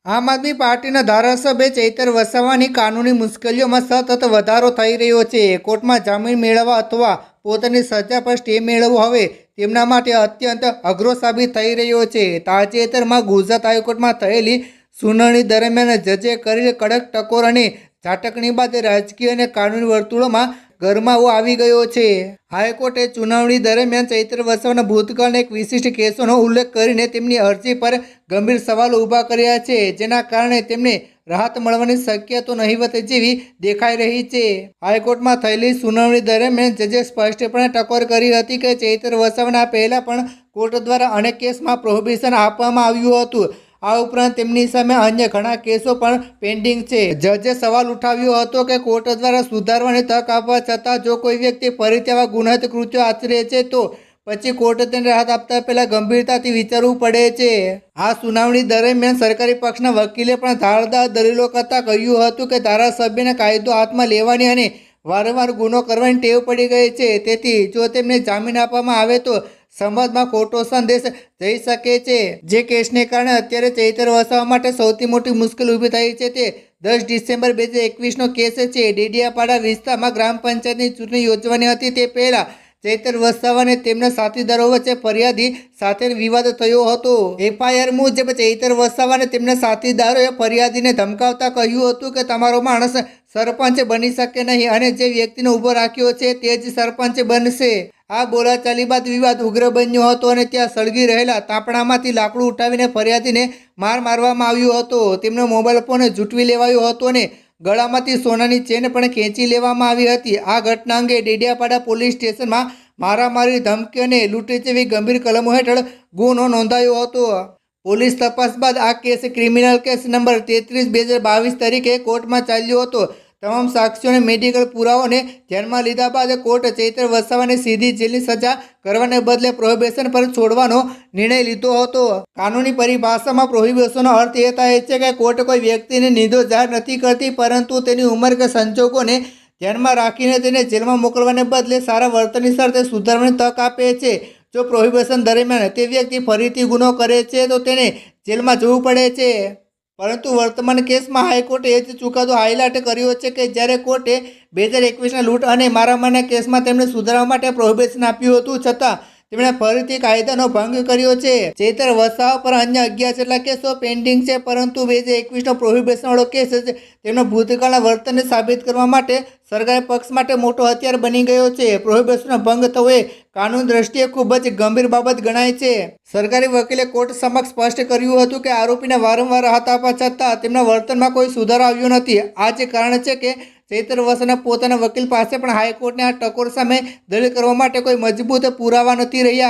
આમ આદમી પાર્ટીના ધારાસભ્ય ચૈતર વસાવાની કાનૂની મુશ્કેલીઓમાં સતત વધારો થઈ રહ્યો છે. કોર્ટમાં જામીન મેળવવા અથવા પોતાની સજા પર સ્ટે મેળવવો હવે તેમના માટે અત્યંત અઘરો સાબિત થઈ રહ્યો છે. તાજેતરમાં ગુજરાત હાઈકોર્ટમાં થયેલી સુનાવણી દરમિયાન જજે કરેલી કડક ટકોર અને ઝાટકણી બાદ રાજકીય અને કાનૂની વર્તુળોમાં ગરમાવો આવી ગયો છે. હાઈકોર્ટે સુનાવણી દરમિયાન ચૈતર વસાવાના ભૂતકાળના એક વિશિષ્ટ કેસોનો ઉલ્લેખ કરીને તેમની અરજી પર ગંભીર સવાલો ઊભા કર્યા છે, જેના કારણે તેમને રાહત મળવાની શક્યતા નહીવત જેવી દેખાઈ રહી છે. હાઈકોર્ટમાં થયેલી સુનાવણી દરમિયાન જજે સ્પષ્ટપણે ટકોર કરી હતી કે ચૈતર વસાવાને આ પહેલાં પણ કોર્ટ દ્વારા અનેક કેસમાં પ્રોહિબિશન આપવામાં આવ્યું હતું. આ ઉપરાંત તેમની સામે અન્ય ઘણા કેસો પણ પેન્ડિંગ છે. જજે સવાલ ઉઠાવ્યો હતો કે કોર્ટ દ્વારા સુધારવાની તક આપવા છતાં જો કોઈ વ્યક્તિ ફરીથી આવા ગુનાહિત કૃત્યો આચરે છે તો પછી કોર્ટે તેને રાહત આપતા પહેલા ગંભીરતાથી વિચારવું પડે છે. આ સુનાવણી દરમિયાન સરકારી પક્ષના વકીલે પણ ધારદાર દલીલો કરતા કહ્યું હતું કે ધારાસભ્યને કાયદો હાથમાં લેવાની અને વારંવાર ગુનો કરવાની ટેવ પડી ગઈ છે. તેથી જો તેમને જામીન આપવામાં આવે તો સમાજમાં ખોટો સંદેશ જઈ શકે છે. જે કેસને કારણે અત્યારે ચૈતર વસાવા માટે સૌથી મોટી મુશ્કેલી ઊભી થઈ છે તે 10 ડિસેમ્બર 2021નો કેસ છે. ડેડિયાપાડા વિસ્તારમાં ગ્રામ પંચાયતની ચૂંટણી યોજવાની હતી તે પહેલા ચૈતર વસાવા અને તેમના સાથીદારો વચ્ચે ફરિયાદી સાથે વિવાદ થયો હતો. એફઆઈઆર મુજબ ચૈતર વસાવા અને તેમના સાથીદારોએ ફરિયાદીને ધમકાવતા કહ્યું હતું કે તમારો માણસ સરપંચ બની શકે નહીં અને જે વ્યક્તિને ઊભો રાખ્યો છે તે જ સરપંચ બનશે. આ બોલાચાલી બાદ વિવાદ ઉગ્ર બન્યો હતો અને ત્યાં સળગી રહેલા તાપણામાંથી લાકડું ઉઠાવીને ફરિયાદીને મારવામાં આવ્યો હતો. તેમનો મોબાઈલ ફોન ઝૂંટવી લેવાયો હતો અને ગળામાંથી સોનાની ચેન પણ ખેંચી લેવામાં આવી હતી. આ ઘટના અંગે ડેડિયાપાડા પોલીસ સ્ટેશનમાં મારામારી, ધમકી અને લૂંટ જેવી ગંભીર કલમો હેઠળ ગુનો નોંધાયો હતો. પોલીસ તપાસ બાદ આ કેસ ક્રિમિનલ કેસ નંબર 33/2022 તરીકે કોર્ટમાં ચાલ્યો હતો. તમામ સાક્ષીઓને મેડિકલ પુરાવાઓને ધ્યાનમાં લીધા બાદ કોર્ટે ચૈતર વસાવાને સીધી જેલની સજા કરવાને બદલે પ્રોહિબિશન પર છોડવાનો નિર્ણય લીધો હતો. કાનૂની પરિભાષામાં પ્રોહિબિશનનો અર્થ એ થાય છે કે કોર્ટ કોઈ વ્યક્તિને નિર્દોષ જાહેર નથી કરતી, પરંતુ તેની ઉંમર કે સંજોગોને ધ્યાનમાં રાખીને તેને જેલમાં મોકલવાને બદલે સારા વર્તનની શરતે સુધારવાની તક આપે છે. જો પ્રોહિબિશન દરમિયાન તે વ્યક્તિ ફરીથી ગુનો કરે છે તો તેને જેલમાં જવું પડે છે. પરંતુ વર્તમાન કેસમાં હાઈકોર્ટે એ જ ચુકાદો હાઇલાઇટ કર્યો છે કે જ્યારે કોર્ટે 2021ના લૂંટ અને મારામારીના કેસમાં તેમને સુધારવા માટે પ્રોહિબિશન આપ્યું હતું, છતાં તેમણે ફરીથી કાયદાનો ભંગ કર્યો છે. ચૈતર વસાવા પર અન્ય 11 જેટલા કેસો પેન્ડિંગ છે, પરંતુ 2021નો પ્રોહિબિશનવાળો કેસ તેમના ભૂતકાળના વર્તનને સાબિત કરવા માટે સરકારી પક્ષ માટે મોટો હથિયાર બની ગયો છે. પ્રોહિબિશનનો ભંગ થવો એ કાનૂની દ્રષ્ટિએ ખૂબ જ ગંભીર બાબત ગણાય છે. સરકારી વકીલે કોર્ટ સમક્ષ સ્પષ્ટ કર્યું હતું કે આરોપીને વારંવાર રાહત આપવા છતાં તેમના વર્તનમાં કોઈ સુધારો આવ્યો નથી. આ જ કારણ છે કે ચૈતર વસાવાના પોતાના વકીલ પાસે પણ હાઈકોર્ટને આ ટકોર સામે દલીલ કરવા માટે કોઈ મજબૂત પુરાવા નથી રહ્યા.